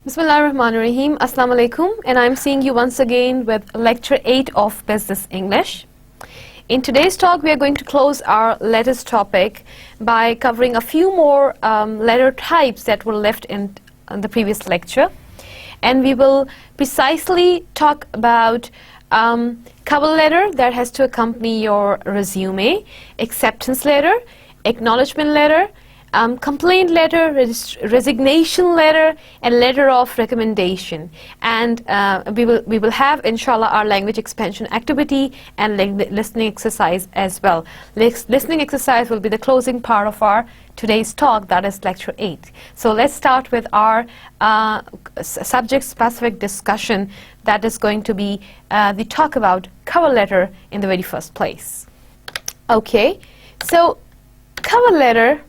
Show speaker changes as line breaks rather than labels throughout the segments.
Bismillahirrahmanirrahim. Assalamu alaikum, and I'm seeing you once again with lecture 8 of Business English. In today's talk, we are going to close our letters topic by covering a few more letter types that were left in the previous lecture. And we will precisely talk about cover letter that has to accompany your resume, acceptance letter, acknowledgement letter, complaint letter, resignation letter, and letter of recommendation. And we will have, inshallah, our language expansion activity and listening exercise as well. Listening exercise will be the closing part of our today's talk, that is lecture 8. So let's start with our subject-specific discussion that is going to be the talk about cover letter in the very first place. Okay, so cover letter,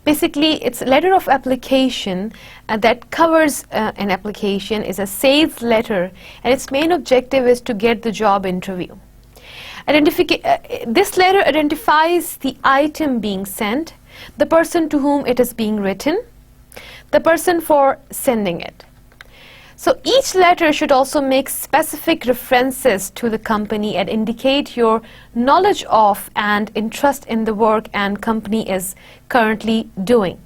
basically, it's a letter of application that covers an application, is a sales letter, and its main objective is to get the job interview. This letter identifies the item being sent, the person to whom it is being written, the person for sending it. So each letter should also make specific references to the company and indicate your knowledge of and interest in the work and company is currently doing.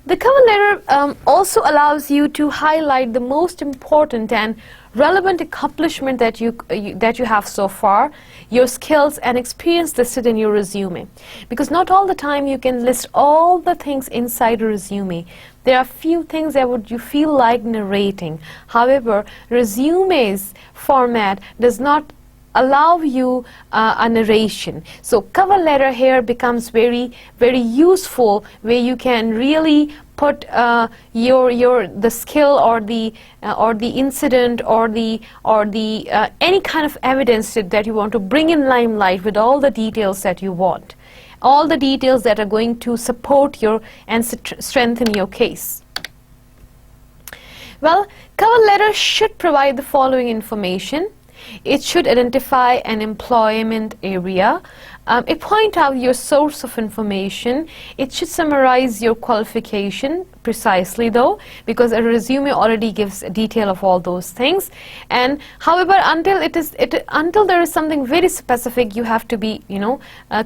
The cover letter also allows you to highlight the most important and relevant accomplishment that you have so far, your skills and experience listed in your resume. Because not all the time you can list all the things inside a resume. There are few things that you feel like narrating. However, resume's format does not allow you a narration. So cover letter here becomes very, very useful, where you can really put the skill or the incident or the any kind of evidence that you want to bring in limelight with all the details that you want, all the details that are going to support your and strengthen your case. Well, cover letter should provide the following information. It should identify an employment area. It point out your source of information. It should summarize your qualification precisely, though, because a resume already gives a detail of all those things. And however, until there is something very specific, you have to be,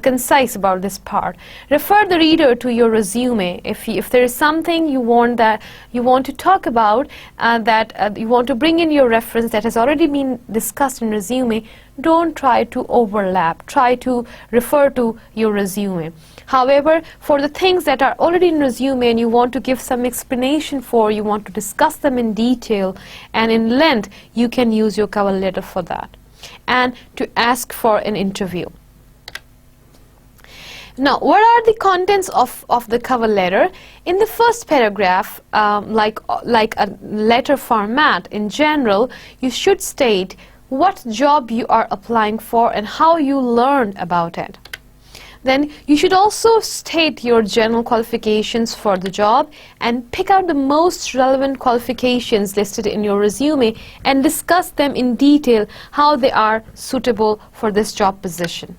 concise about this part. Refer the reader to your resume if there is something you want to talk about, that you want to bring in your reference that has already been discussed in resume. Don't try to overlap. Try to refer to your resume. However, for the things that are already in resume and you want to give some explanation for, you want to discuss them in detail and in length, you can use your cover letter for that and to ask for an interview. Now, what are the contents of the cover letter? In the first paragraph, like a letter format in general, you should state what job you are applying for and how you learned about it. Then you should also state your general qualifications for the job and pick out the most relevant qualifications listed in your resume and discuss them in detail how they are suitable for this job position.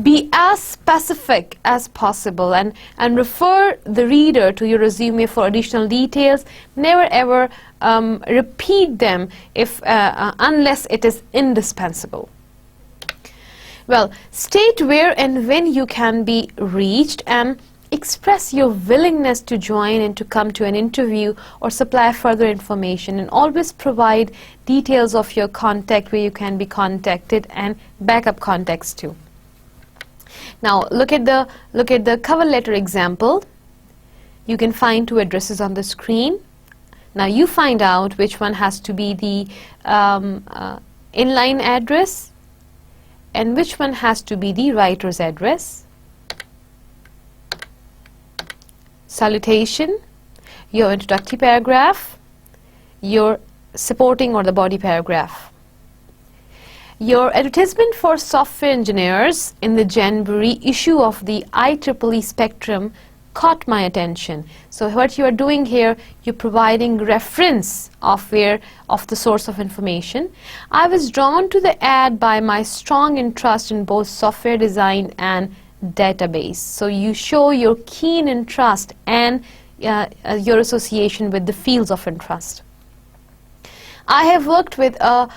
Be as specific as possible and refer the reader to your resume for additional details. Never ever repeat them unless it is indispensable. Well, state where and when you can be reached and express your willingness to join and to come to an interview or supply further information, and always provide details of your contact where you can be contacted and backup contacts too. Now look at the cover letter example. You can find 2 addresses on the screen. Now you find out which one has to be the inline address and which one has to be the writer's address. Salutation, your introductory paragraph, your supporting or the body paragraph. Your advertisement for software engineers in the January issue of the IEEE Spectrum caught my attention. So what you are doing here, you're providing reference of the source of information. I was drawn to the ad by my strong interest in both software design and database. So you show your keen interest and your association with the fields of interest. I have worked with a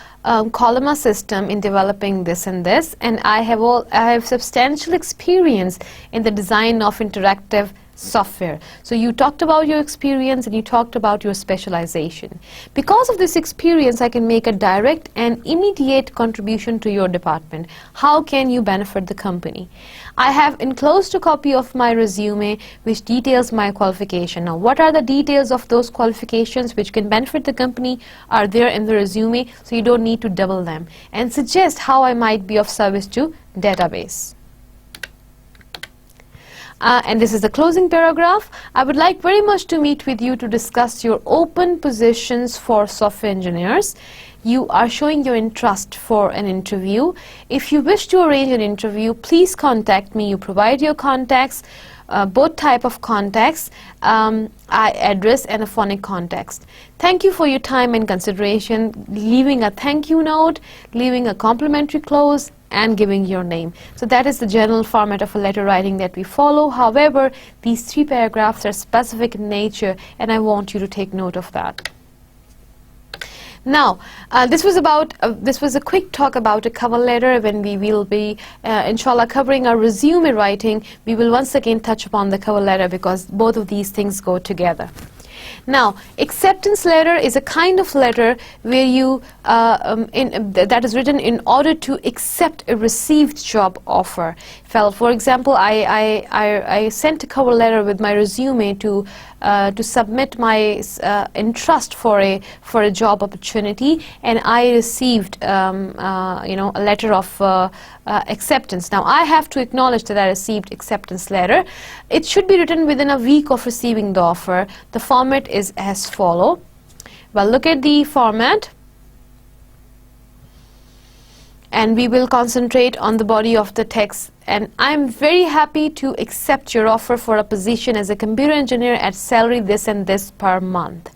columnar system in developing this and this, and I have substantial experience in the design of interactive software. So you talked about your experience and you talked about your specialization. Because of this experience, I can make a direct and immediate contribution to your department. How can you benefit the company? I have enclosed a copy of my resume which details my qualification. Now, what are the details of those qualifications which can benefit the company are there in the resume, so you don't need to double them, and suggest how I might be of service to database. And this is the closing paragraph. I would like very much to meet with you to discuss your open positions for software engineers. You are showing your interest for an interview. If you wish to arrange an interview, please contact me. You provide your contacts, both type of contacts, address and a phonic context. Thank you for your time and consideration, leaving a thank you note, leaving a complimentary close, and giving your name. So that is the general format of a letter writing that we follow. However, these 3 paragraphs are specific in nature, and I want you to take note of that. Now, this was a quick talk about a cover letter. When we will be, inshallah, covering our resume writing, we will once again touch upon the cover letter, because both of these things go together. Now, acceptance letter is a kind of letter where you that is written in order to accept a received job offer. For example, I sent a cover letter with my resume to submit my interest for a job opportunity, and I received a letter of acceptance. Now I have to acknowledge that I received acceptance letter. It should be written within a week of receiving the offer. The format is as follow. Well, look at the format, and we will concentrate on the body of the text. And I'm very happy to accept your offer for a position as a computer engineer at salary this and this per month.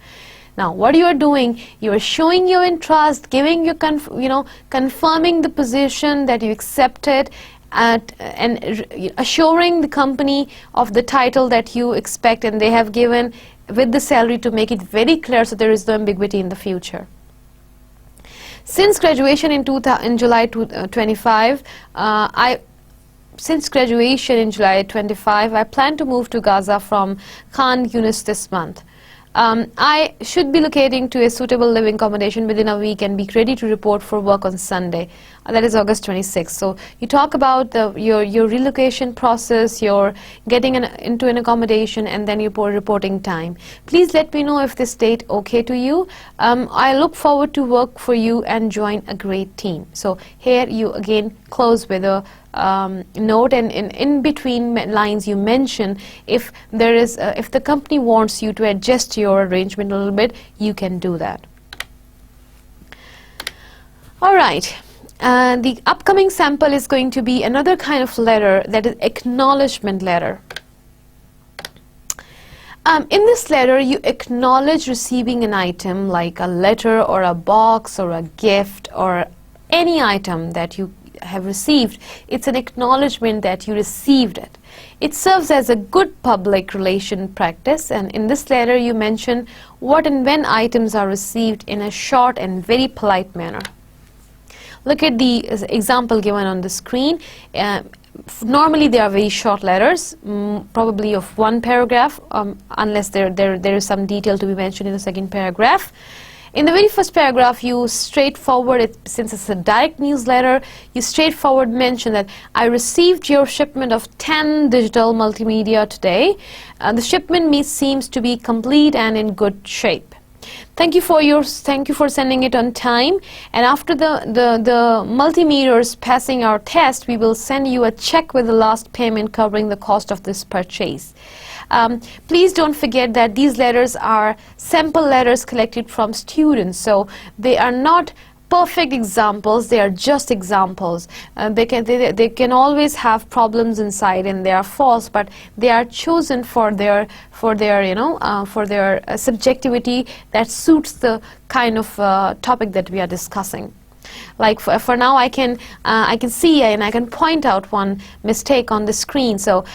Now, what you are doing, you are showing your interest, giving your confirming the position that you accepted, and assuring the company of the title that you expect, and they have given with the salary to make it very clear so there is no ambiguity in the future. Since graduation in July 25, I plan to move to Gaza from Khan Yunis this month. I should be locating to a suitable living accommodation within a week and be ready to report for work on Sunday. That is August 26th. So you talk about your relocation process, your getting into an accommodation, and then your reporting time. Please let me know if this date okay to you. I look forward to work for you and join a great team. So here you again close with a note, and in between lines you mention if there is if the company wants you to adjust your arrangement a little bit, you can do that. All right. The upcoming sample is going to be another kind of letter, that is acknowledgement letter. In this letter, you acknowledge receiving an item like a letter or a box or a gift or any item that you have received. It's an acknowledgement that you received it. It serves as a good public relation practice, and in this letter you mention what and when items are received in a short and very polite manner. Look at the example given on the screen. Normally they are very short letters, probably of 1 paragraph, unless there is some detail to be mentioned in the second paragraph. In the very first paragraph, you straightforward, since it's a direct newsletter, you straightforward mention that I received your shipment of 10 digital multimedia today. The shipment seems to be complete and in good shape. Thank you for sending it on time. And after the multimeters passing our test, we will send you a check with the last payment covering the cost of this purchase. Please don't forget that these letters are sample letters collected from students, so they are not perfect examples, they are just examples. They can always have problems inside and they are false, but they are chosen for their subjectivity that suits the kind of topic that we are discussing. Like for now, I can see and I can point out one mistake on the screen. So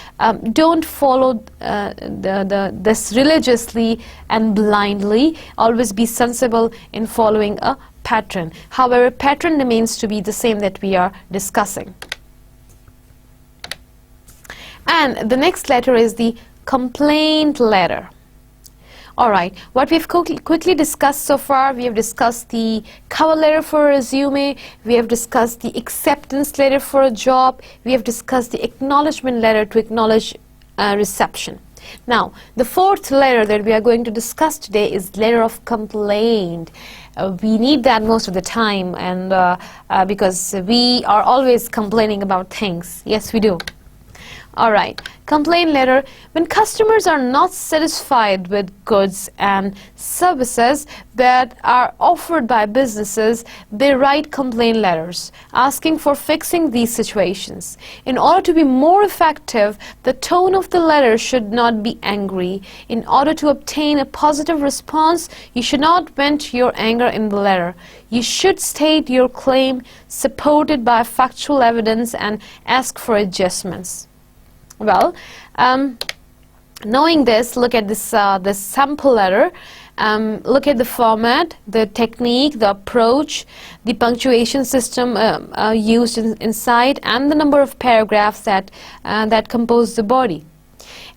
don't follow this religiously and blindly. Always be sensible in following a pattern. However, pattern remains to be the same that we are discussing. And the next letter is the complaint letter. Alright, what we've quickly discussed so far, we have discussed the cover letter for a resume, we have discussed the acceptance letter for a job, we have discussed the acknowledgement letter to acknowledge reception. Now, the fourth letter that we are going to discuss today is letter of complaint. We need that most of the time, and because we are always complaining about things. Yes, we do. Alright, complaint letter. When customers are not satisfied with goods and services that are offered by businesses, they write complaint letters asking for fixing these situations. In order to be more effective, the tone of the letter should not be angry. In order to obtain a positive response, you should not vent your anger in the letter. You should state your claim supported by factual evidence and ask for adjustments. Well, knowing this, look at this this sample letter. Look at the format, the technique, the approach, the punctuation system used inside, and the number of paragraphs that that compose the body.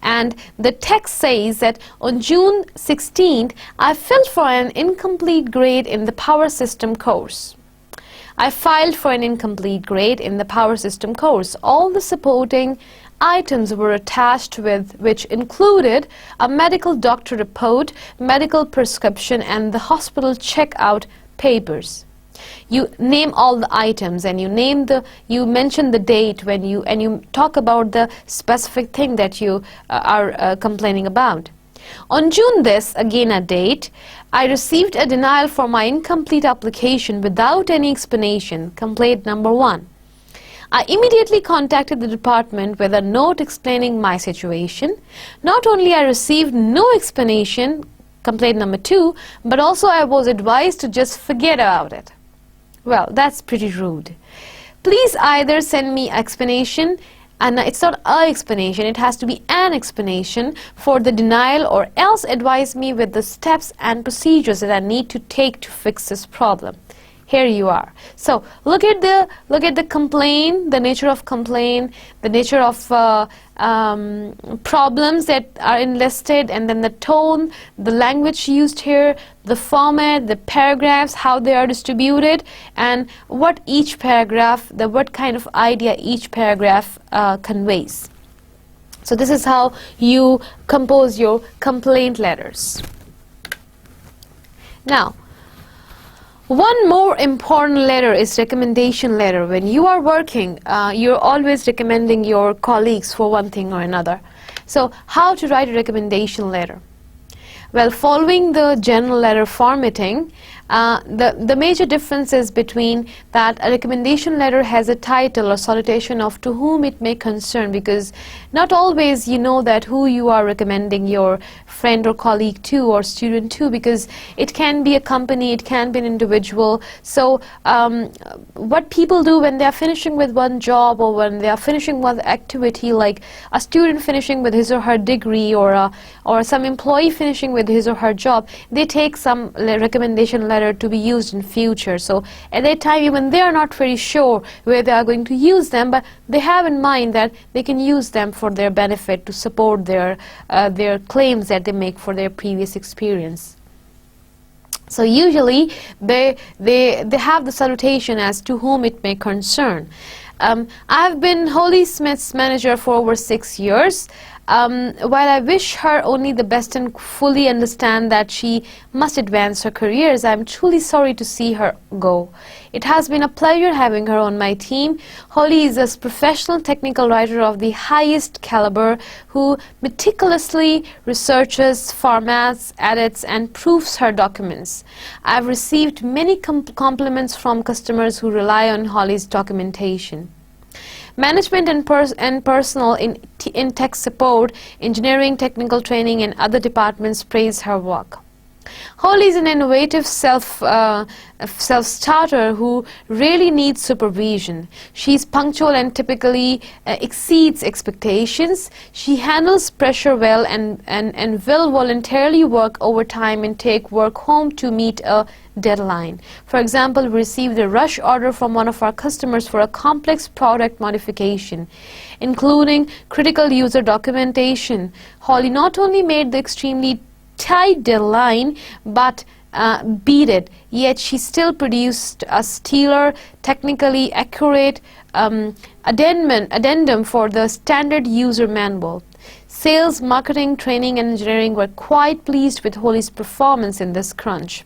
And the text says that on June 16th, I filled for an incomplete grade in the power system course. I filed for an incomplete grade in the power system course. All the supporting items were attached with, which included a medical doctor report, medical prescription, and the hospital checkout papers. You name all the items, and you mention the date when you talk about the specific thing that you are complaining about. On June this, again a date, I received a denial for my incomplete application without any explanation. Complaint number 1. I immediately contacted the department with a note explaining my situation. Not only I received no explanation, complaint number 2, but also I was advised to just forget about it. Well, that's pretty rude. Please either send me explanation, and it's not a explanation, it has to be an explanation for the denial, or else advise me with the steps and procedures that I need to take to fix this problem. Here you are. So look at the complaint, the nature of complaint, the nature of problems that are enlisted, and then the tone, the language used here, the format, the paragraphs, how they are distributed, and what each paragraph, what kind of idea each paragraph conveys. So this is how you compose your complaint letters. Now, one more important letter is recommendation letter. When you are working, you're always recommending your colleagues for one thing or another. So how to write a recommendation letter? Well, following the general letter formatting, the major difference is between that a recommendation letter has a title or salutation of to whom it may concern, because not always you know that who you are recommending your friend or colleague to or student to, because it can be a company, it can be an individual. So what people do when they are finishing with one job, or when they are finishing one activity, like a student finishing with his or her degree, or some employee finishing with his or her job, they take some recommendation letter to be used in future. So at that time, even they are not very sure where they are going to use them, but they have in mind that they can use them for their benefit to support their claims that they make for their previous experience. So usually they have the salutation as to whom it may concern. I've been Holly Smith's manager for over 6 years. While I wish her only the best and fully understand that she must advance her careers, I am truly sorry to see her go. It has been a pleasure having her on my team. Holly is a professional technical writer of the highest caliber who meticulously researches, formats, edits, and proofs her documents. I've received many compliments from customers who rely on Holly's documentation. Management and personnel in tech support, engineering, technical training, and other departments praise her work. Holly is an innovative self-starter who really needs supervision. She's punctual and typically exceeds expectations. She handles pressure well and will voluntarily work overtime and take work home to meet a deadline. For example, we received a rush order from one of our customers for a complex product modification, including critical user documentation. Holly not only made the extremely tight deadline but beat it, yet she still produced a stellar, technically accurate addendum for the standard user manual. Sales, marketing, training and engineering were quite pleased with Holly's performance in this crunch.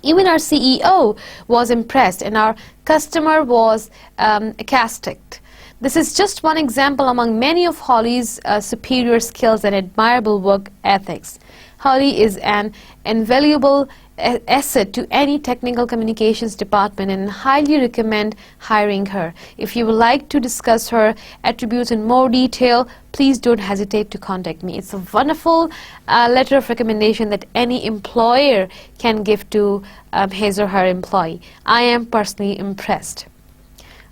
Even our CEO was impressed and our customer was ecstatic. This is just one example among many of Holly's superior skills and admirable work ethics. Holly is an invaluable asset to any technical communications department and highly recommend hiring her. If you would like to discuss her attributes in more detail, please don't hesitate to contact me. It's a wonderful letter of recommendation that any employer can give to his or her employee. I am personally impressed.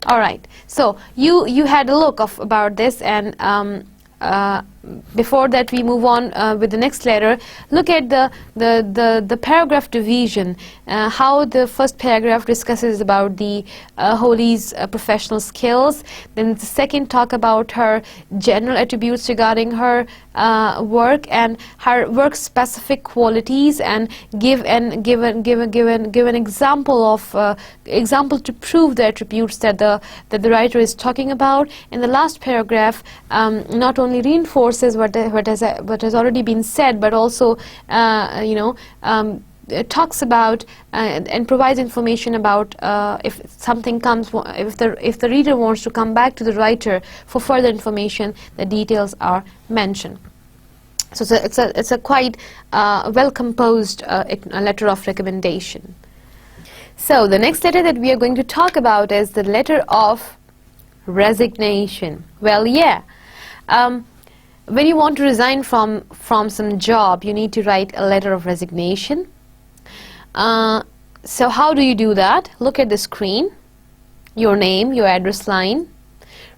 All right, so you had a look of about this, and before that we move on with the next letter, look at the paragraph division, how the first paragraph discusses about the Holly's professional skills, then the second talk about her general attributes regarding her work and her work specific qualities, and give an example of example to prove the attributes that the writer is talking about. In the last paragraph, not only reinforces what has already been said, but also talks about and provides information about if something comes, if the reader wants to come back to the writer for further information, the details are mentioned. So it's a quite well composed letter of recommendation. So the next letter that we are going to talk about is the letter of resignation. Well, yeah. When you want to resign from some job, you need to write a letter of resignation. So how do you do that? Look at the screen. Your name, your address line,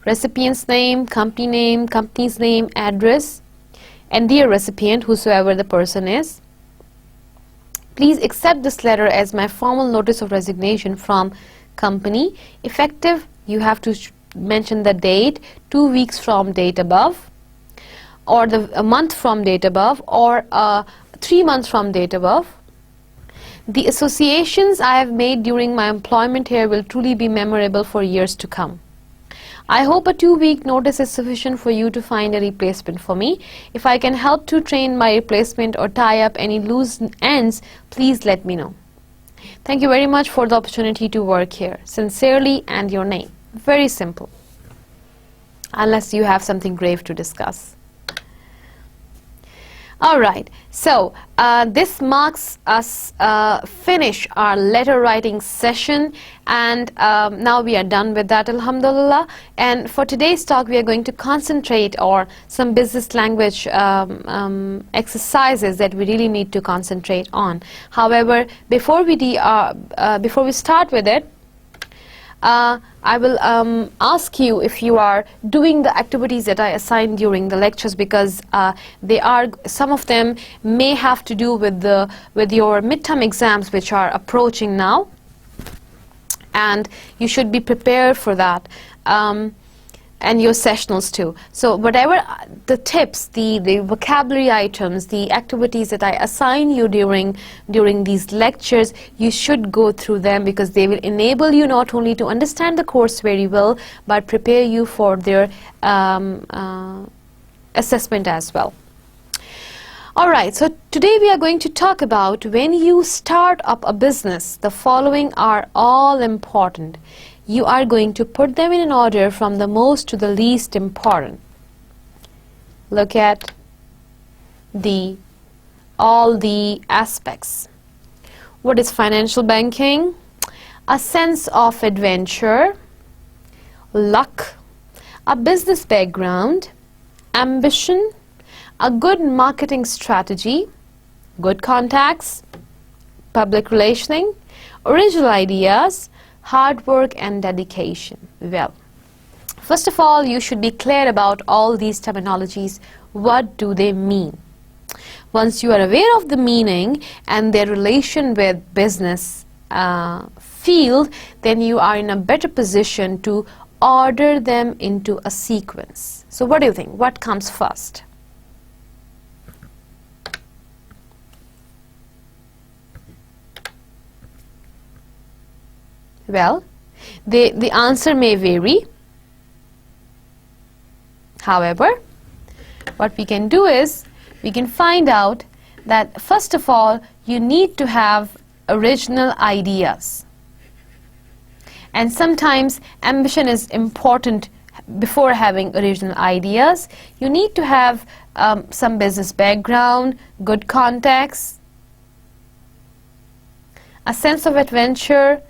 recipient's name, company's name, address, and dear recipient, whosoever the person is. Please accept this letter as my formal notice of resignation from company. Effective, you have to mention the date, 2 weeks from date above, or a month from date above, or 3 months from date above. The associations I have made during my employment here will truly be memorable for years to come. I hope a 2-week notice is sufficient for you to find a replacement for me. If I can help to train my replacement or tie up any loose ends, please let me know. Thank you very much for the opportunity to work here. Sincerely, and your name. Very simple. Unless you have something grave to discuss. Alright, so this marks us finish our letter writing session, and now we are done with that, alhamdulillah. And for today's talk we are going to concentrate on some business language exercises that we really need to concentrate on. However, before we start with it, I will ask you if you are doing the activities that I assigned during the lectures, because some of them may have to do with your midterm exams which are approaching now, and you should be prepared for that, and your sessionals too. So whatever the tips, the vocabulary items, the activities that I assign you during these lectures, you should go through them, because they will enable you not only to understand the course very well, but prepare you for their assessment as well. Alright, so today we are going to talk about when you start up a business. The following are all important. You are going to put them in an order from the most to the least important. Look at all the aspects. What is financial banking? A sense of adventure, luck, a business background, ambition, a good marketing strategy, good contacts, public relationing, original ideas, hard work and dedication. Well, first of all, you should be clear about all these terminologies. What do they mean? Once you are aware of the meaning and their relation with business field, then you are in a better position to order them into a sequence. So what do you think? What comes first? Well, the answer may vary. However, what we can do is we can find out that first of all you need to have original ideas, and sometimes ambition is important before having original ideas. You need to have some business background, good contacts, a sense of adventure,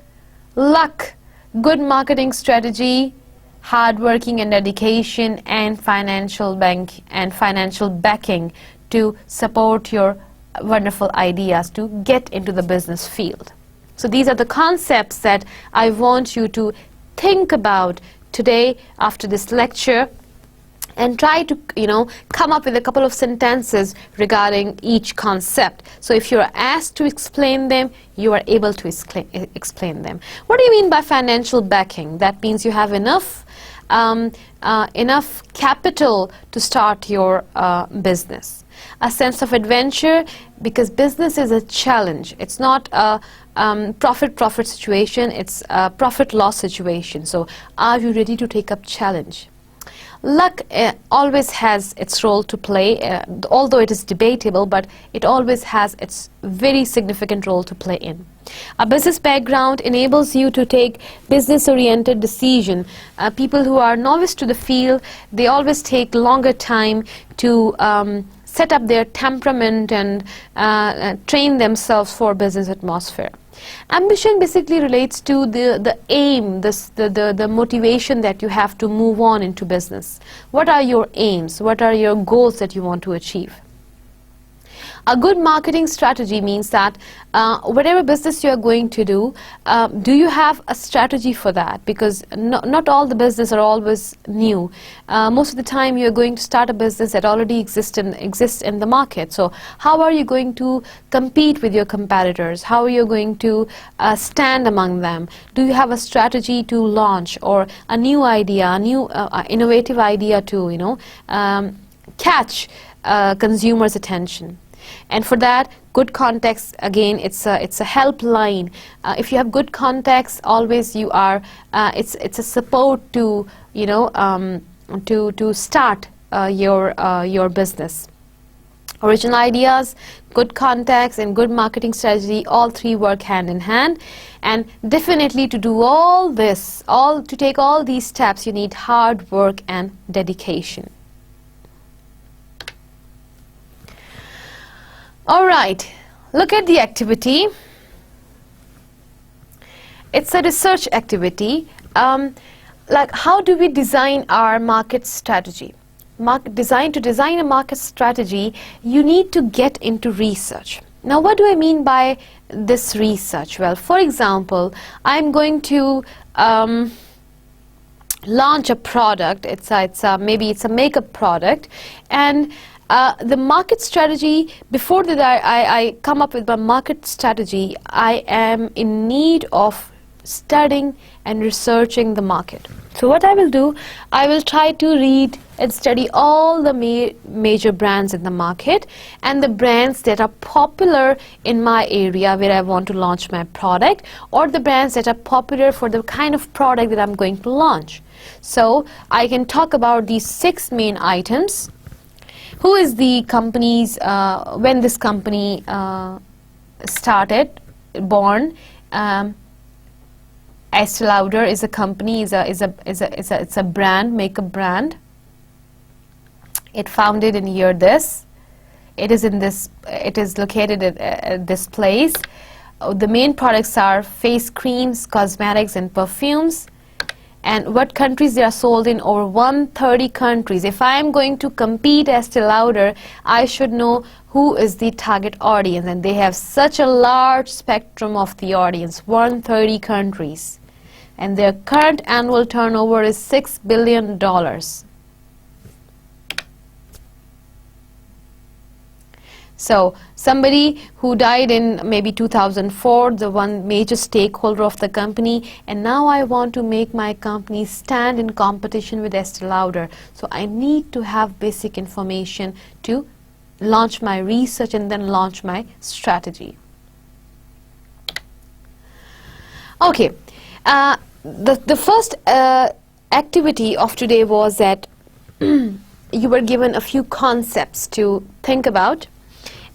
luck, good marketing strategy, hard working and dedication, and financial backing to support your wonderful ideas to get into the business field. So these are the concepts that I want you to think about today after this lecture, and try to come up with a couple of sentences regarding each concept. So if you're asked to explain them, you are able to explain them. What do you mean by financial backing? That means you have enough capital to start your business. A sense of adventure, because business is a challenge. It's not a profit situation, it's a profit-loss situation. So are you ready to take up challenge? Luck always has its role to play, although it is debatable, but it always has its very significant role to play in. A business background enables you to take business-oriented decision. People who are novice to the field, they always take longer time to set up their temperament and train themselves for business atmosphere. Ambition basically relates to the aim, the motivation that you have to move on into business. What are your aims? What are your goals that you want to achieve? A good marketing strategy means that whatever business you are going to do you have a strategy for that? Because not all the business are always new. Most of the time you are going to start a business that already exists in the market. So how are you going to compete with your competitors? How are you going to stand among them? Do you have a strategy to launch, or a new idea, a new innovative idea to catch consumers' attention? And for that, good context, again, it's a helpline. If you have good context, always you are. It's a support to to start your business. Original ideas, good context, and good marketing strategy, all three work hand in hand. And definitely to do all this, to take all these steps, you need hard work and dedication. All right, look at the activity. It's a research activity. Like, how do we design our market strategy? To design a market strategy, you need to get into research. Now, what do I mean by this research? Well, for example, I'm going to launch a product. Maybe it's a makeup product, and the market strategy, before that I come up with my market strategy, I am in need of studying and researching the market. So what I will do, I will try to read and study all the major brands in the market, and the brands that are popular in my area where I want to launch my product, or the brands that are popular for the kind of product that I'm going to launch. So I can talk about these 6 main items. Who is the company's, when this company born? Estee Lauder is a company, it's a brand, makeup brand. It founded in year this. It is located at this place. The main products are face creams, cosmetics, and perfumes. and what countries they are sold in, over 130 countries. If I am going to compete Estee Lauder, I should know who is the target audience, and they have such a large spectrum of the audience, 130 countries, and their current annual turnover is $6 billion. So somebody who died in maybe 2004, the one major stakeholder of the company, and now I want to make my company stand in competition with Estee Lauder. So I need to have basic information to launch my research and then launch my strategy. Okay, the first activity of today was that you were given a few concepts to think about,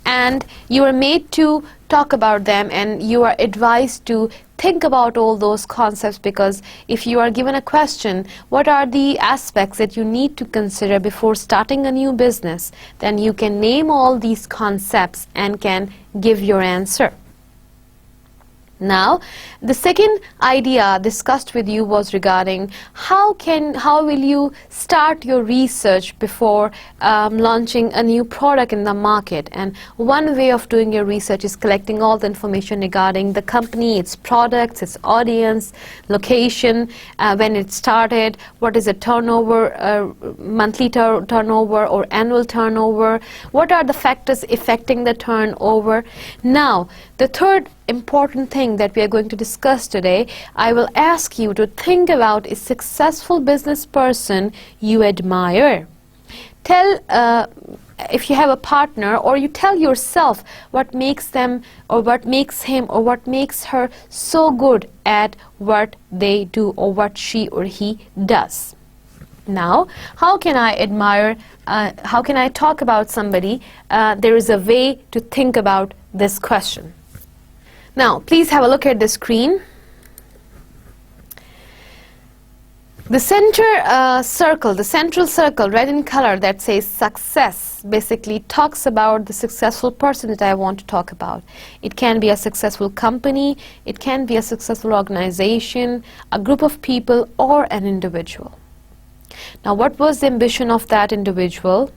and you are made to talk about them, and you are advised to think about all those concepts, because if you are given a question, what are the aspects that you need to consider before starting a new business, then you can name all these concepts and can give your answer. Now, the second idea discussed with you was regarding how will you start your research before launching a new product in the market. And one way of doing your research is collecting all the information regarding the company, its products, its audience, location, when it started, what is the turnover, monthly turnover or annual turnover, what are the factors affecting the turnover. Now, the third important thing that we are going to discuss today, I will ask you to think about a successful business person you admire. Tell, if you have a partner, or you tell yourself what makes them or what makes him or what makes her so good at what they do or what she or he does. Now, how can I admire, how can I talk about somebody? There is a way to think about this question. Now, please have a look at the screen. The central circle, red in color, that says success, basically talks about the successful person that I want to talk about. It can be a successful company, it can be a successful organization, a group of people, or an individual. Now, what was the ambition of that individual?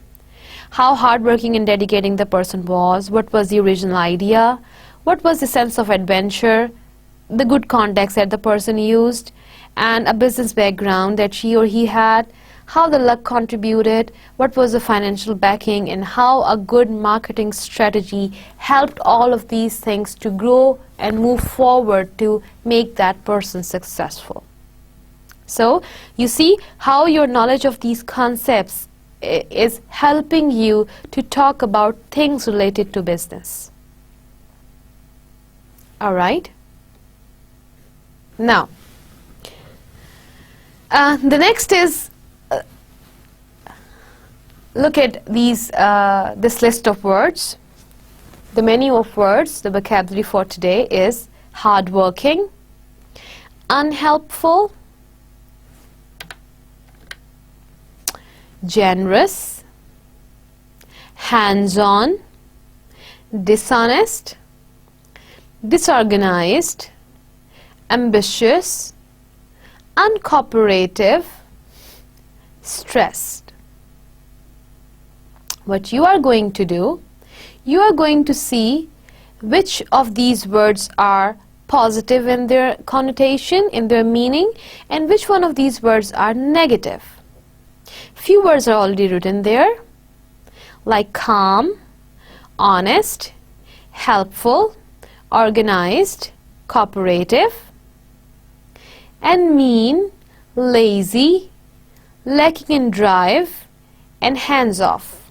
How hardworking and dedicating the person was? What was the original idea? What was the sense of adventure, the good context that the person used, and a business background that she or he had, how the luck contributed, what was the financial backing, and how a good marketing strategy helped all of these things to grow and move forward to make that person successful. So, you see how your knowledge of these concepts is helping you to talk about things related to business. All right. Now, the next is look at these this list of words. The menu of words, the vocabulary for today is hardworking, unhelpful, generous, hands-on, dishonest, disorganized, ambitious, uncooperative, stressed. What you are going to do, you are going to see which of these words are positive in their connotation, in their meaning, and which one of these words are negative. Few words are already written there, like calm, honest, helpful, organized, cooperative, and mean, lazy, lacking in drive, and hands-off.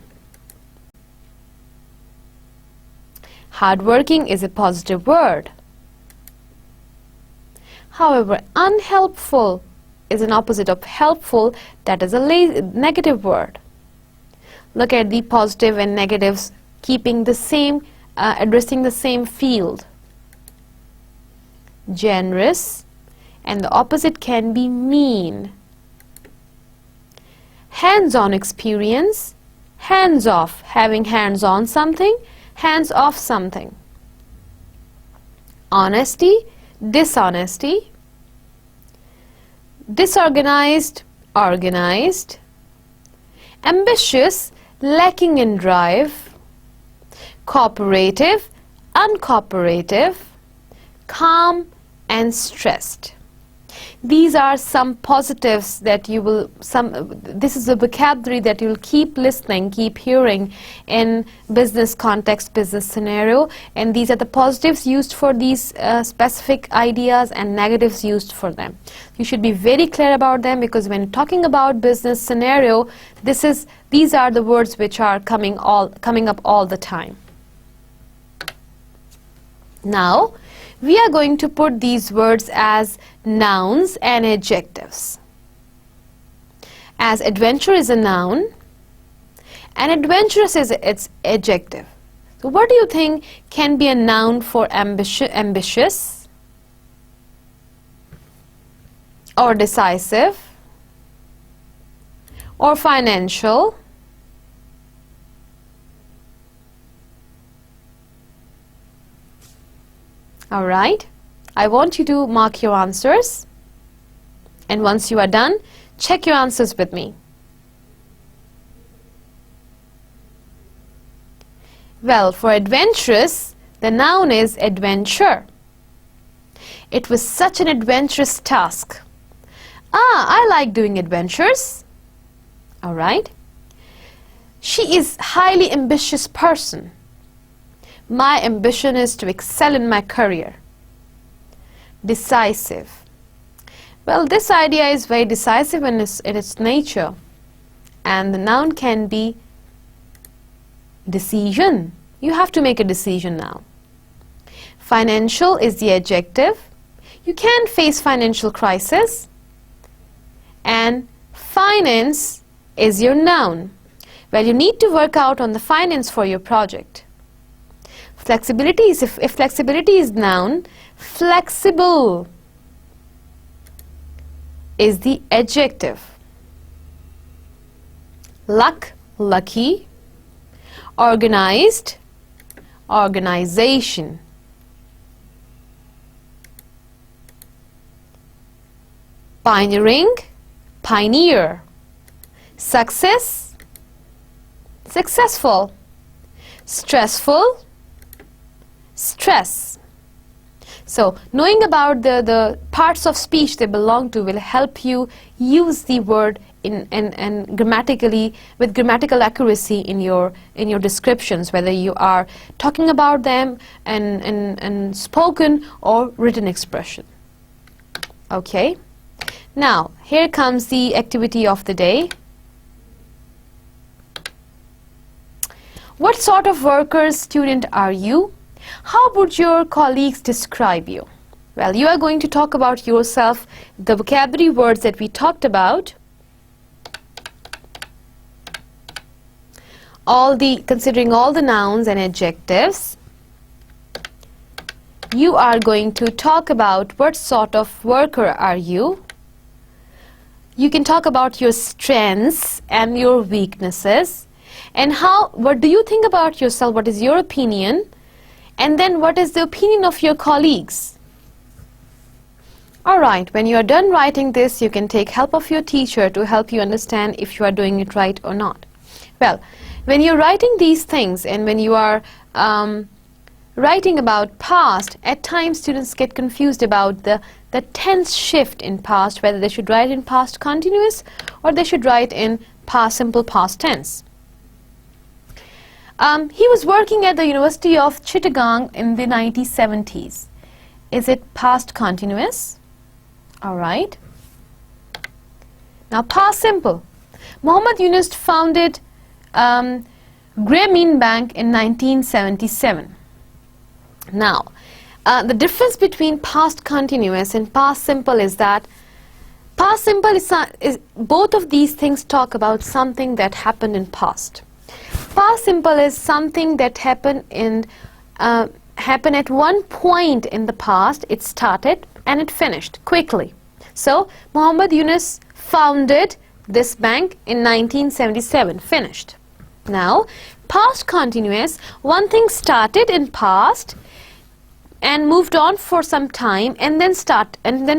Hardworking is a positive word. However, unhelpful is an opposite of helpful, that is a negative word. Look at the positive and negatives keeping the same, addressing the same field. Generous, and the opposite can be mean. Hands-on experience, hands-off, having hands on something, hands off something. Honesty, dishonesty. disorganized, organized, ambitious, lacking in drive, cooperative, uncooperative, calm and stressed. These are some positives that you will, this is a vocabulary that you will keep listening, keep hearing in business context, business scenario, and these are the positives used for these specific ideas and negatives used for them. You should be very clear about them, because when talking about business scenario, these are the words which are coming up all the time. Now, we are going to put these words as nouns and adjectives. As adventure is a noun and adventurous is its adjective. So what do you think can be a noun for ambitious or decisive or financial All right, I want you to mark your answers, and once you are done, check your answers with me. Well, for adventurous, the noun is adventure. It was such an adventurous task. I like doing adventures. All right. She is highly ambitious person. My ambition is to excel in my career. Decisive. Well, this idea is very decisive in its nature, and the noun can be decision. You have to make a decision now. Financial is the adjective. You can face financial crisis, and finance is your noun. Well, you need to work out on the finance for your project. Flexibility is, if flexibility is noun, flexible is the adjective. Luck, lucky. Organized, organization. Pioneering, pioneer. Success, successful. Stressful, stress. So knowing about the parts of speech they belong to will help you use the word and grammatically, with grammatical accuracy in your descriptions, whether you are talking about them and spoken or written expression. Okay. Now here comes the activity of the day. What sort of worker student are you? How would your colleagues describe you? Well, you are going to talk about yourself, the vocabulary words that we talked about, considering all the nouns and adjectives. You are going to talk about what sort of worker are you. You can talk about your strengths and your weaknesses, and what do you think about yourself, what is your opinion, and then what is the opinion of your colleagues. Alright, when you are done writing this, you can take help of your teacher to help you understand if you are doing it right or not. Well, when you're writing these things and when you are writing about past, at times students get confused about the tense shift in past, whether they should write in past continuous or they should write in simple past tense. He was working at the University of Chittagong in the 1970s. Is it past continuous? Alright. Now past simple. Muhammad Yunus founded Grameen Bank in 1977. Now, the difference between past continuous and past simple is that past simple is both of these things talk about something that happened in past. Past simple is something that happened at one point in the past. It started and it finished quickly. So Muhammad Yunus founded this bank in 1977, finished. Now past continuous, one thing started in past, and moved on for some time and then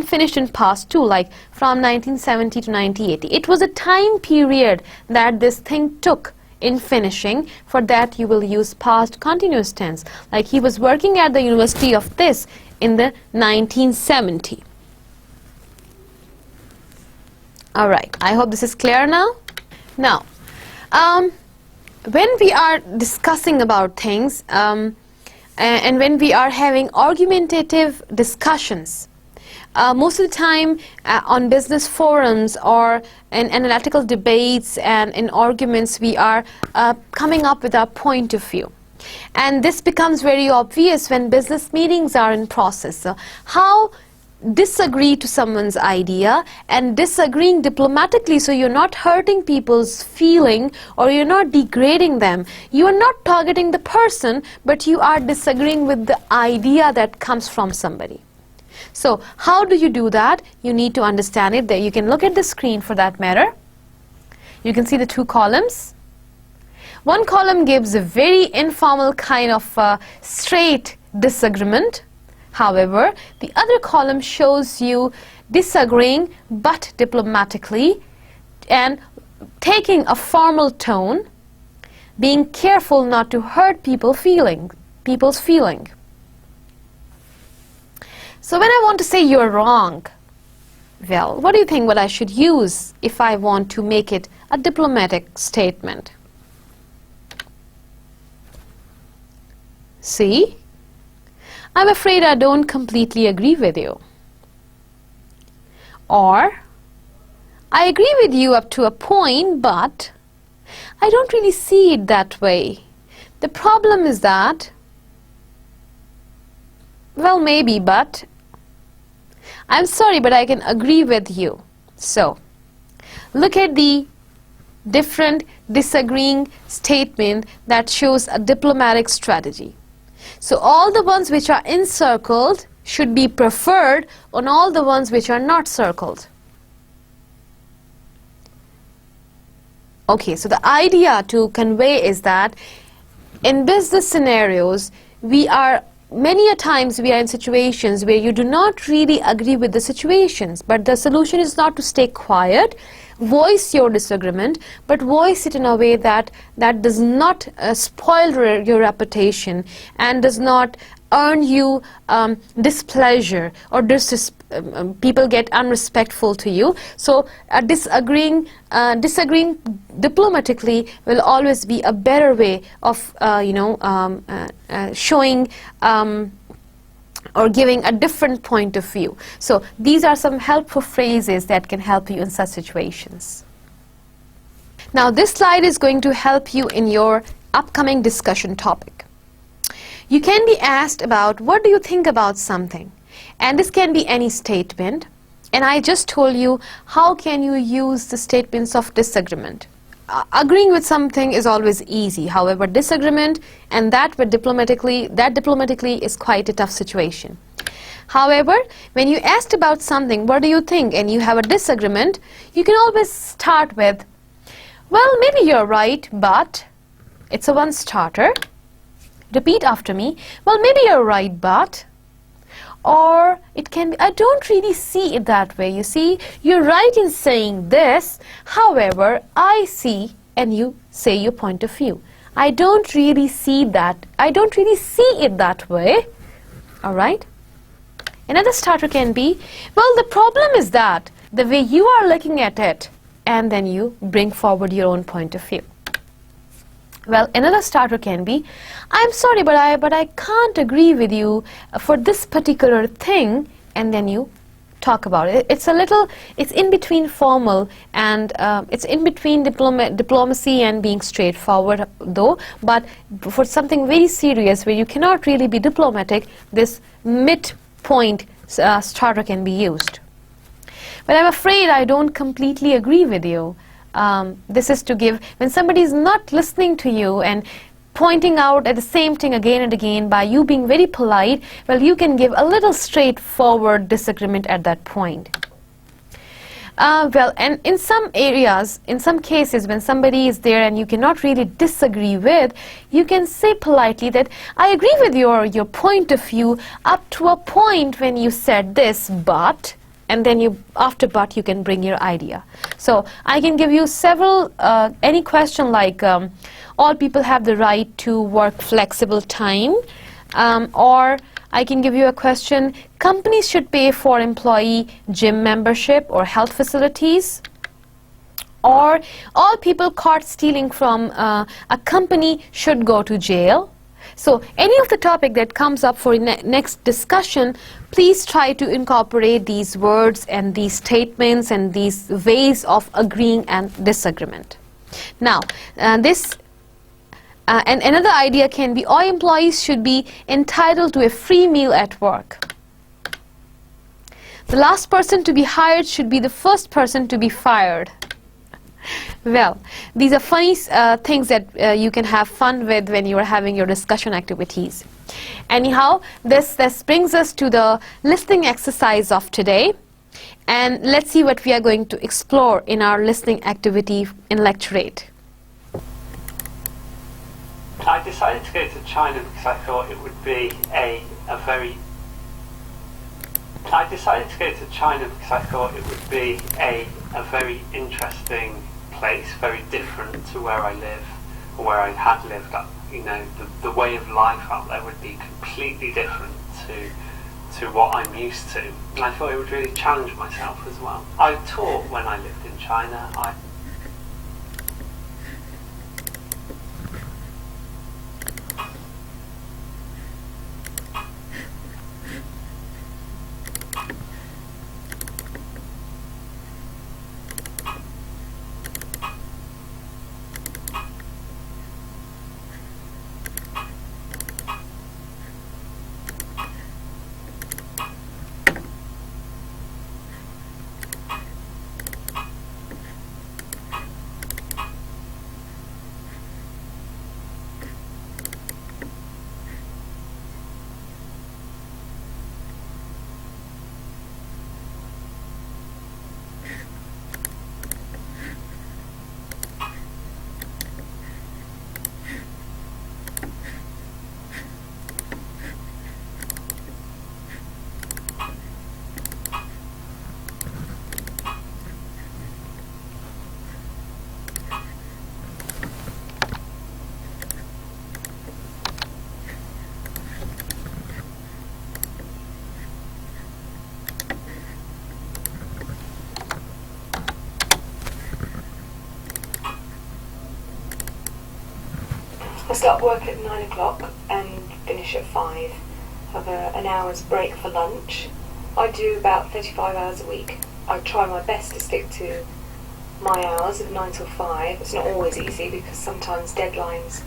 finished in past too, like from 1970 to 1980. It was a time period that this thing took in finishing. For that you will use past continuous tense, like he was working at the university of this in the 1970. Alright, I hope this is clear now. Now, when we are discussing about things and when we are having argumentative discussions, most of the time on business forums or in analytical debates and in arguments, we are coming up with our point of view. And this becomes very obvious when business meetings are in process. So how disagree to someone's idea and disagreeing diplomatically, so you're not hurting people's feeling or you're not degrading them. You are not targeting the person, but you are disagreeing with the idea that comes from somebody. So how do you do that? You need to understand it. There you can look at the screen for that matter. You can see the two columns. One column gives a very informal kind of straight disagreement. However, the other column shows you disagreeing but diplomatically and taking a formal tone, being careful not to hurt people's feeling. So when I want to say you're wrong, well, what do you think what I should use if I want to make it a diplomatic statement? See? I'm afraid I don't completely agree with you. Or, I agree with you up to a point, but I don't really see it that way. The problem is that, well, maybe, but I'm sorry, but I can agree with you. So, look at the different disagreeing statement that shows a diplomatic strategy. So all the ones which are encircled should be preferred on all the ones which are not circled. Okay, so the idea to convey is that in business scenarios, many a times we are in situations where you do not really agree with the situations, but the solution is not to stay quiet, voice your disagreement, but voice it in a way that does not spoil your reputation and does not earn you displeasure or people get unrespectful to you. So disagreeing diplomatically will always be a better way of showing or giving a different point of view. So these are some helpful phrases that can help you in such situations. Now this slide is going to help you in your upcoming discussion topic. You can be asked about what do you think about something, and this can be any statement, and I just told you how can you use the statements of disagreement. Agreeing with something is always easy. However, disagreement and that diplomatically is quite a tough situation. However, when you asked about something, what do you think, and you have a disagreement, you can always start with, well, maybe you're right, but it's a one starter. Repeat after me. Well, maybe you're right, but. Or it can be, I don't really see it that way. You see, you're right in saying this, however, I see, and you say your point of view. I don't really see that. I don't really see it that way. All right? Another starter can be, well, the problem is that the way you are looking at it, and then you bring forward your own point of view. Well, another starter can be, I'm sorry, but I can't agree with you for this particular thing, and then you talk about it. It's in between formal and it's in between diplomacy and being straightforward though, but for something very serious where you cannot really be diplomatic, this midpoint starter can be used. But I'm afraid I don't completely agree with you. This is to give, when somebody is not listening to you and pointing out at the same thing again and again, by you being very polite, well, you can give a little straightforward disagreement at that point. Well, and in some areas, in some cases, when somebody is there and you cannot really disagree with, you can say politely that I agree with your point of view up to a point when you said this, but, and then you, after but, you can bring your idea. So I can give you several, any question like, all people have the right to work flexible time, or I can give you a question, companies should pay for employee gym membership or health facilities, or all people caught stealing from a company should go to jail. So any of the topic that comes up for next discussion, please try to incorporate these words and these statements and these ways of agreeing and disagreement. Now, and another idea can be all employees should be entitled to a free meal at work. The last person to be hired should be the first person to be fired. Well, these are funny things that you can have fun with when you are having your discussion activities. Anyhow, this brings us to the listening exercise of today. And let's see what we are going to explore in our listening activity in Lecture 8.
I decided to go to China because I thought it would be a very interesting place, very different to where I live, or where I had lived. You know, the way of life out there would be completely different to what I'm used to. And I thought it would really challenge myself as well. I taught when I lived in China.
I start work at 9 o'clock and finish at 5. Have an hour's break for lunch. I do about 35 hours a week. I try my best to stick to my hours of 9 till 5. It's not always easy because sometimes deadlines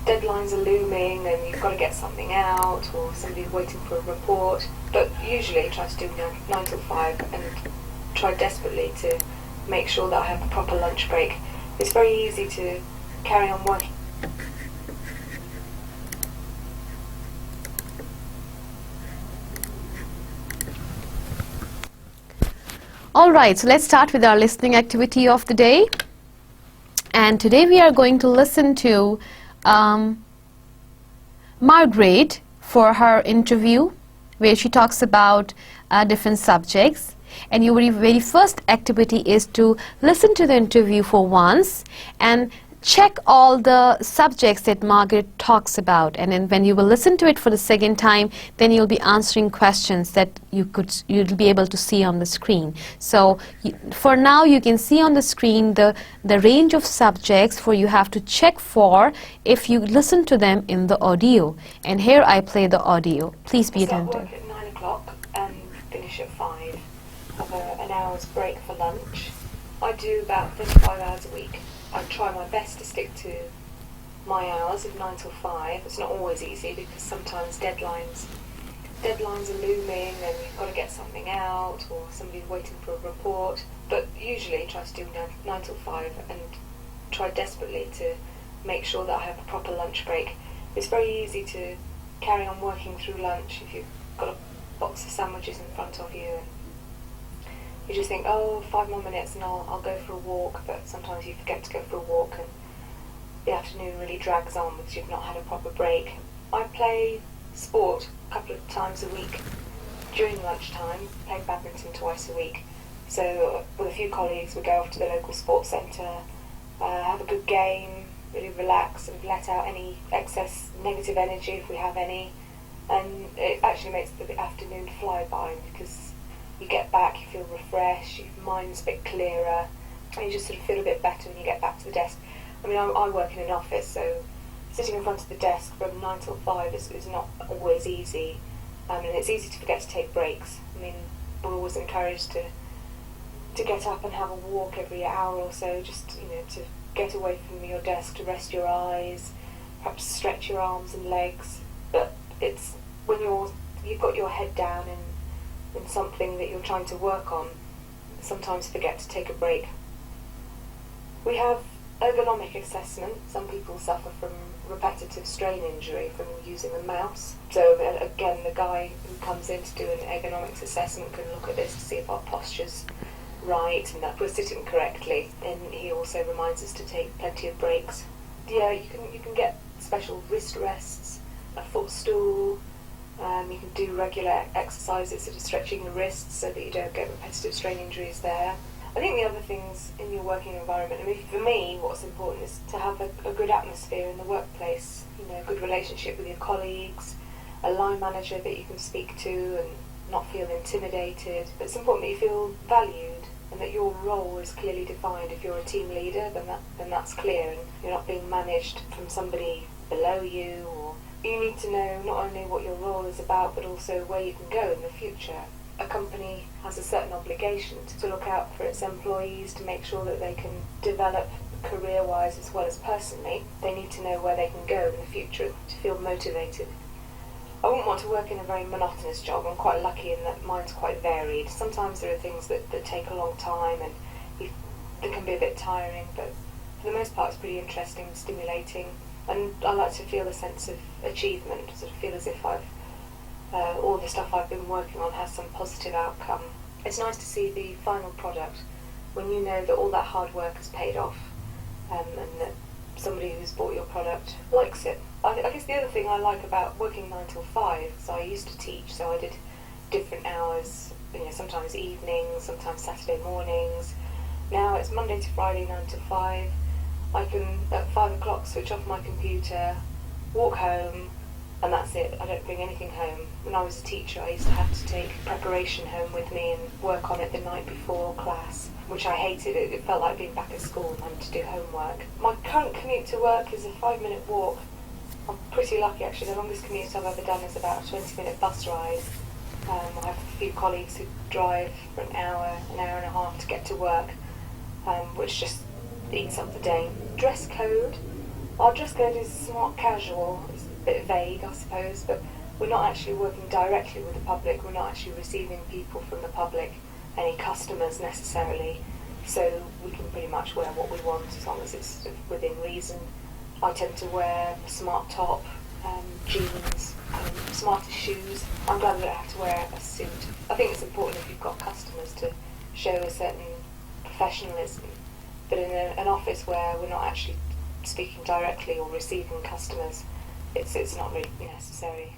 are looming and you've got to get something out, or somebody's waiting for a report. But usually I try to do 9 till 5 and try desperately to make sure that I have a proper lunch break. It's very easy to carry on working.
All right, so let's start with our listening activity of the day. And today we are going to listen to Margaret for her interview, where she talks about different subjects. And your very first activity is to listen to the interview for once and check all the subjects that Margaret talks about. And then when you will listen to it for the second time, then you'll be answering questions that you'll be able to see on the screen. So for now, you can see on the screen the range of subjects for you have to check for if you listen to them in the audio. And here I play the audio. Please be attentive.
I start work at 9 o'clock and finish at 5. Have an hour's break for lunch. I do about 35 hours a week. I try my best to stick to my hours of 9 till 5. It's not always easy because sometimes deadlines are looming and you've got to get something out, or somebody's waiting for a report. But usually I try to do 9 till 5 and try desperately to make sure that I have a proper lunch break. It's very easy to carry on working through lunch if you've got a box of sandwiches in front of you. you just think, oh, 5 more minutes and I'll go for a walk, but sometimes you forget to go for a walk and the afternoon really drags on because you've not had a proper break. I play sport a couple of times a week during lunchtime, play badminton twice a week. So with a few colleagues we go off to the local sports centre, have a good game, really relax and let out any excess negative energy if we have any, and it actually makes the afternoon fly by because you get back, you feel refreshed, your mind's a bit clearer, and you just sort of feel a bit better when you get back to the desk. I mean, I work in an office, so sitting in front of the desk from 9 till 5 is not always easy, and it's easy to forget to take breaks. I mean, we're always encouraged to get up and have a walk every hour or so, just, to get away from your desk, to rest your eyes, perhaps stretch your arms and legs. But it's when you've got your head down in something that you're trying to work on, sometimes forget to take a break. We have Ergonomic Assessment. Some people suffer from repetitive strain injury from using a mouse. So again, the guy who comes in to do an ergonomics assessment can look at this to see if our posture's right and that we're sitting correctly. And he also reminds us to take plenty of breaks. Yeah, you can get special wrist rests, a footstool. You can do regular exercises sort of stretching the wrists so that you don't get repetitive strain injuries there. I think the other things in your working environment, I mean, for me, what's important is to have a good atmosphere in the workplace, a good relationship with your colleagues, a line manager that you can speak to and not feel intimidated. But it's important that you feel valued and that your role is clearly defined. If you're a team leader, then that's clear, and you're not being managed from somebody below you. Or you need to know not only what your role is about, but also where you can go in the future. A company has a certain obligation to look out for its employees, to make sure that they can develop career-wise as well as personally. They need to know where they can go in the future to feel motivated. I wouldn't want to work in a very monotonous job. I'm quite lucky in that mine's quite varied. Sometimes there are things that take a long time and they can be a bit tiring, but for the most part it's pretty interesting and stimulating. And I like to feel a sense of achievement, sort of feel as if all the stuff I've been working on has some positive outcome. It's nice to see the final product when you know that all that hard work has paid off, and that somebody who's bought your product likes it. I guess the other thing I like about working 9 till 5, so I used to teach, so I did different hours, sometimes evenings, sometimes Saturday mornings. Now it's Monday to Friday, 9 till 5. I can, at 5 o'clock, switch off my computer, walk home, and that's it. I don't bring anything home. When I was a teacher, I used to have to take preparation home with me and work on it the night before class, which I hated. It felt like being back at school and having to do homework. My current commute to work is a 5-minute walk. I'm pretty lucky, actually. The longest commute I've ever done is about a 20-minute bus ride. I have a few colleagues who drive for an hour and a half to get to work, which just eats up the day. Dress code. Our dress code is smart casual. It's a bit vague, I suppose, but we're not actually working directly with the public. We're not actually receiving people from the public, any customers necessarily, so we can pretty much wear what we want as long as it's within reason. I tend to wear a smart top, jeans, smarter shoes. I'm glad that I have to wear a suit. I think it's important if you've got customers to show a certain professionalism, but in an office where we're not actually speaking directly or receiving customers, it's not really necessary.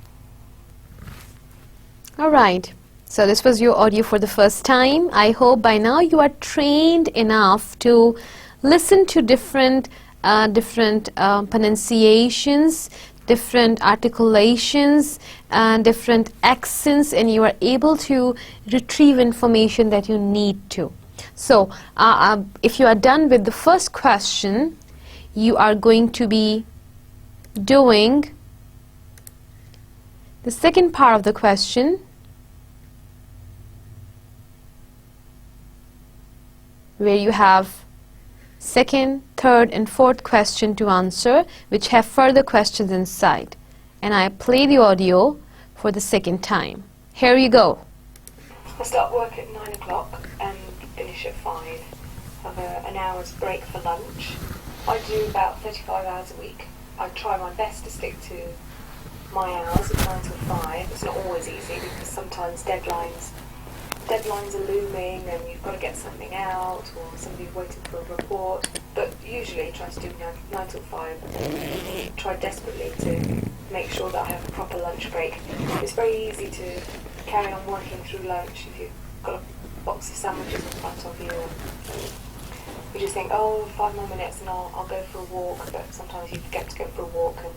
Alright, so this was your audio for the first time. I hope by now you are trained enough to listen to different pronunciations, different articulations, and different accents, and you are able to retrieve information that you need to. So if you are done with the first question, you are going to be doing the second part of the question, where you have second, third, and fourth question to answer, which have further questions inside. And I play the audio for the second time. Here you go.
I start work at 9 o'clock and finish at 5. Have an hour's break for lunch. I do about 35 hours a week. I try my best to stick to my hours of 9 till 5. It's not always easy because sometimes deadlines deadlines are looming and you've got to get something out, or somebody's waiting for a report. But usually try to do 9 till 5. Try desperately to make sure that I have a proper lunch break. It's very easy to carry on working through lunch if you've got a box of sandwiches in front of you. And you just think, oh, 5 more minutes and I'll go for a walk, but sometimes you forget to go for a walk and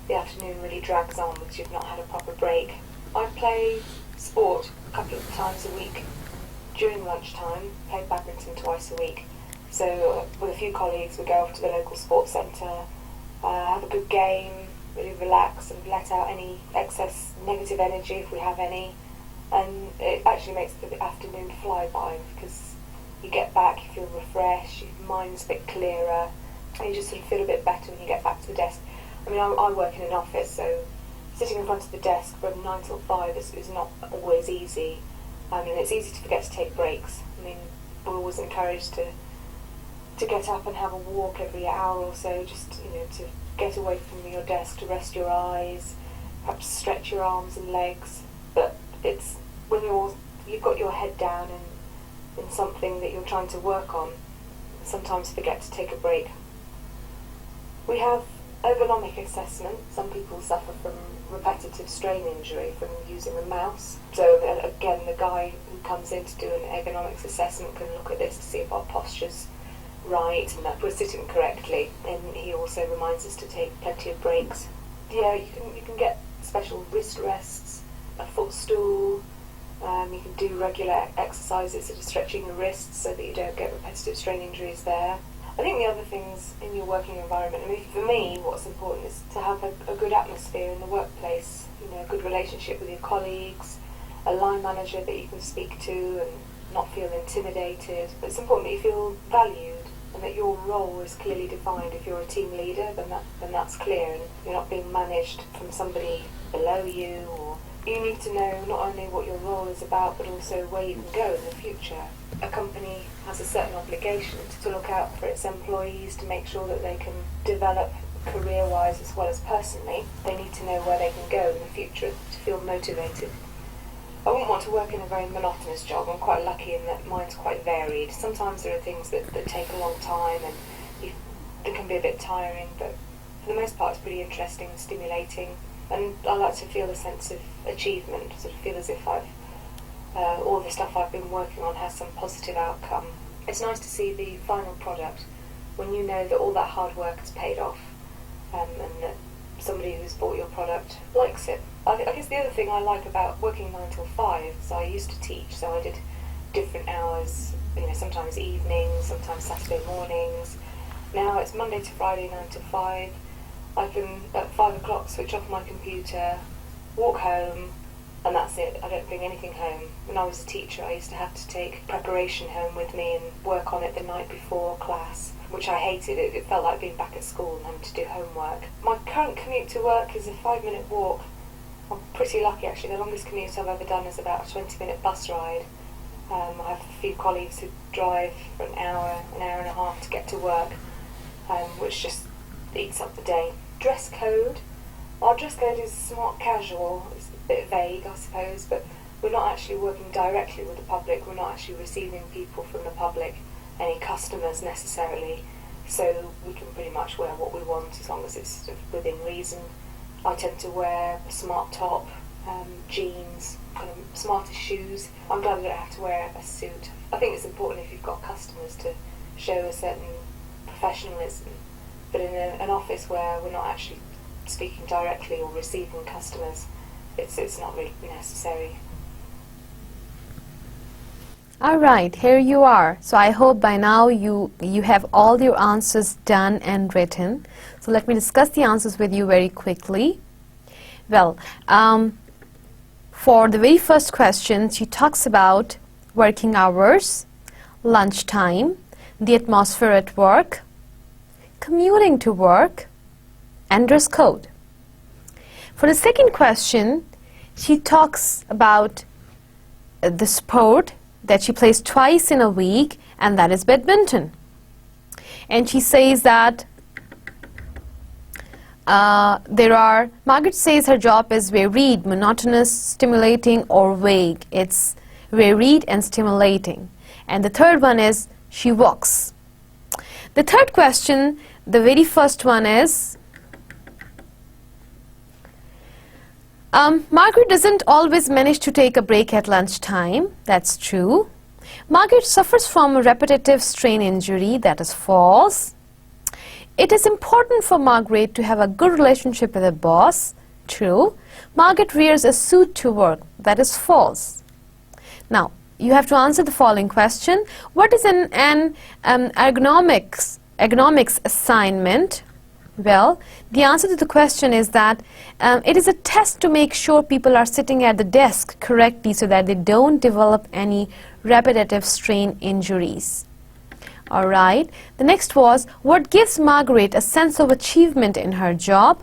the afternoon really drags on because you've not had a proper break. I play sport a couple of times a week during lunchtime, play badminton twice a week. So with a few colleagues we go off to the local sports centre, have a good game, really relax and let out any excess negative energy if we have any, and it actually makes the afternoon fly by because you get back, you feel refreshed, your mind's a bit clearer, and you just sort of feel a bit better when you get back to the desk. I mean, I work in an office, so sitting in front of the desk from 9 till 5 is not always easy. And it's easy to forget to take breaks. I mean, we're always encouraged to get up and have a walk every hour or so, just, to get away from your desk, to rest your eyes, perhaps stretch your arms and legs. But it's when you've got your head down in something that you're trying to work on, sometimes forget to take a break. We have Ergonomic Assessment. Some people suffer from repetitive strain injury from using a mouse. So again, the guy who comes in to do an ergonomics assessment can look at this to see if our posture's right and that we're sitting correctly. And he also reminds us to take plenty of breaks. Yeah, you can get special wrist rests, a footstool. You can do regular exercises that are stretching the wrists so that you don't get repetitive strain injuries there. I think the other things in your working environment, I mean, for me, what's important is to have a good atmosphere in the workplace, a good relationship with your colleagues, a line manager that you can speak to and not feel intimidated. But it's important that you feel valued and that your role is clearly defined. If you're a team leader, then that's clear, and you're not being managed from somebody below you. Or you need to know not only what your role is about, but also where you can go in the future. A company has a certain obligation to look out for its employees, to make sure that they can develop career-wise as well as personally. They need to know where they can go in the future to feel motivated. I wouldn't want to work in a very monotonous job. I'm quite lucky in that mine's quite varied. Sometimes there are things that take a long time and they can be a bit tiring, but for the most part it's pretty interesting and stimulating. And I like to feel a sense of achievement, sort of feel as if all the stuff I've been working on has some positive outcome. It's nice to see the final product when you know that all that hard work has paid off, and that somebody who's bought your product likes it. I guess the other thing I like about working 9 till 5 is I used to teach, so I did different hours, sometimes evenings, sometimes Saturday mornings. Now it's Monday to Friday 9 till 5. I can at 5 o'clock switch off my computer, walk home, and that's it. I don't bring anything home. When I was a teacher, I used to have to take preparation home with me and work on it the night before class, which I hated. It felt like being back at school and having to do homework. My current commute to work is a 5-minute walk. I'm pretty lucky, actually. The longest commute I've ever done is about a 20-minute bus ride. I have a few colleagues who drive for an hour and a half to get to work, which just eats up the day. Dress code. Our dress code is smart casual. It's a bit vague, I suppose, but we're not actually working directly with the public. We're not actually receiving people from the public, any customers necessarily, so we can pretty much wear what we want as long as it's sort of within reason. I tend to wear a smart top, jeans, kind of smarter shoes. I'm glad I don't have to wear a suit. I think it's important if you've got customers to show a certain professionalism, but in an office where we're not actually speaking directly or receiving customers, it's not really necessary.
All right, here you are. So I hope by now you have all your answers done and written. So let me discuss the answers with you very quickly. Well, for the very first question, she talks about working hours, lunchtime, the atmosphere at work, commuting to work, and dress code. For the second question, she talks about the sport that she plays twice in a week, and that is badminton. And she says that Margaret says her job is varied, monotonous, stimulating, or vague. It's varied and stimulating. And the third one is she walks. The third question, the very first one is, Margaret doesn't always manage to take a break at lunchtime. That's true. Margaret suffers from a repetitive strain injury. That is false. It is important for Margaret to have a good relationship with her boss. True. Margaret wears a suit to work. That is false. Now, you have to answer the following question. What is an ergonomics assignment? Well, the answer to the question is that it is a test to make sure people are sitting at the desk correctly so that they don't develop any repetitive strain injuries. Alright, the next was, what gives Margaret a sense of achievement in her job?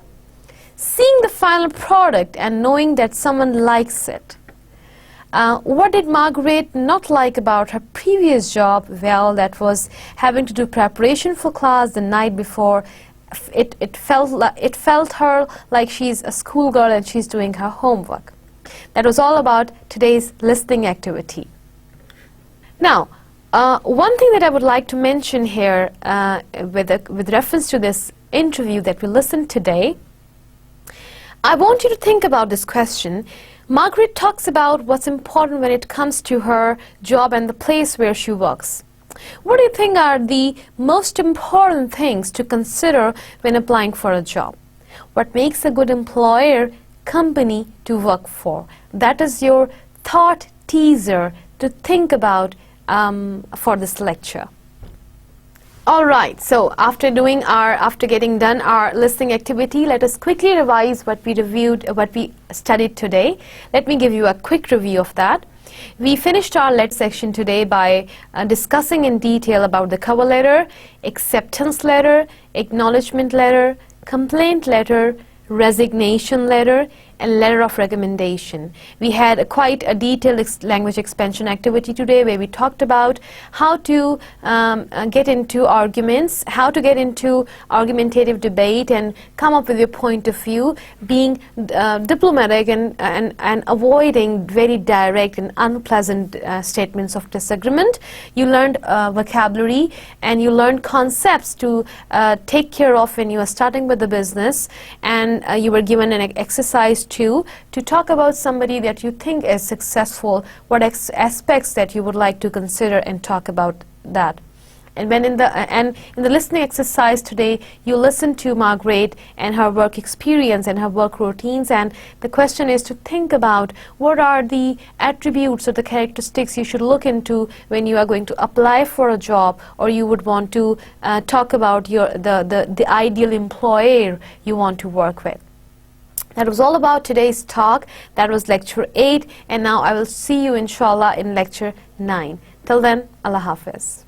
Seeing the final product and knowing that someone likes it. What did Margaret not like about her previous job? Well, that was having to do preparation for class the night before. It felt her like she's a schoolgirl and she's doing her homework. That was all about today's listening activity. Now, one thing that I would like to mention here with reference to this interview that we listened today, I want you to think about this question. Margaret talks about what's important when it comes to her job and the place where she works. What do you think are the most important things to consider when applying for a job? What makes a good employer, company to work for? That is your thought teaser to think about for this lecture. Alright, so after getting done our listening activity, let us quickly revise what we studied today. Let me give you a quick review of that. We finished our letter section today by discussing in detail about the cover letter, acceptance letter, acknowledgement letter, complaint letter, resignation letter, and letter of recommendation. We had quite a detailed language expansion activity today where we talked about how to get into arguments, how to get into argumentative debate and come up with your point of view, being diplomatic and avoiding very direct and unpleasant statements of disagreement. You learned vocabulary and you learned concepts to take care of when you are starting with the business, and you were given an exercise to talk about somebody that you think is successful, what aspects that you would like to consider and talk about that. And when in the listening exercise today, you listen to Margaret and her work experience and her work routines, and the question is to think about what are the attributes or the characteristics you should look into when you are going to apply for a job, or you would want to talk about the ideal employer you want to work with. That was all about today's talk. That was lecture 8, and now I will see you inshallah in lecture 9. Till then, Allah Hafiz.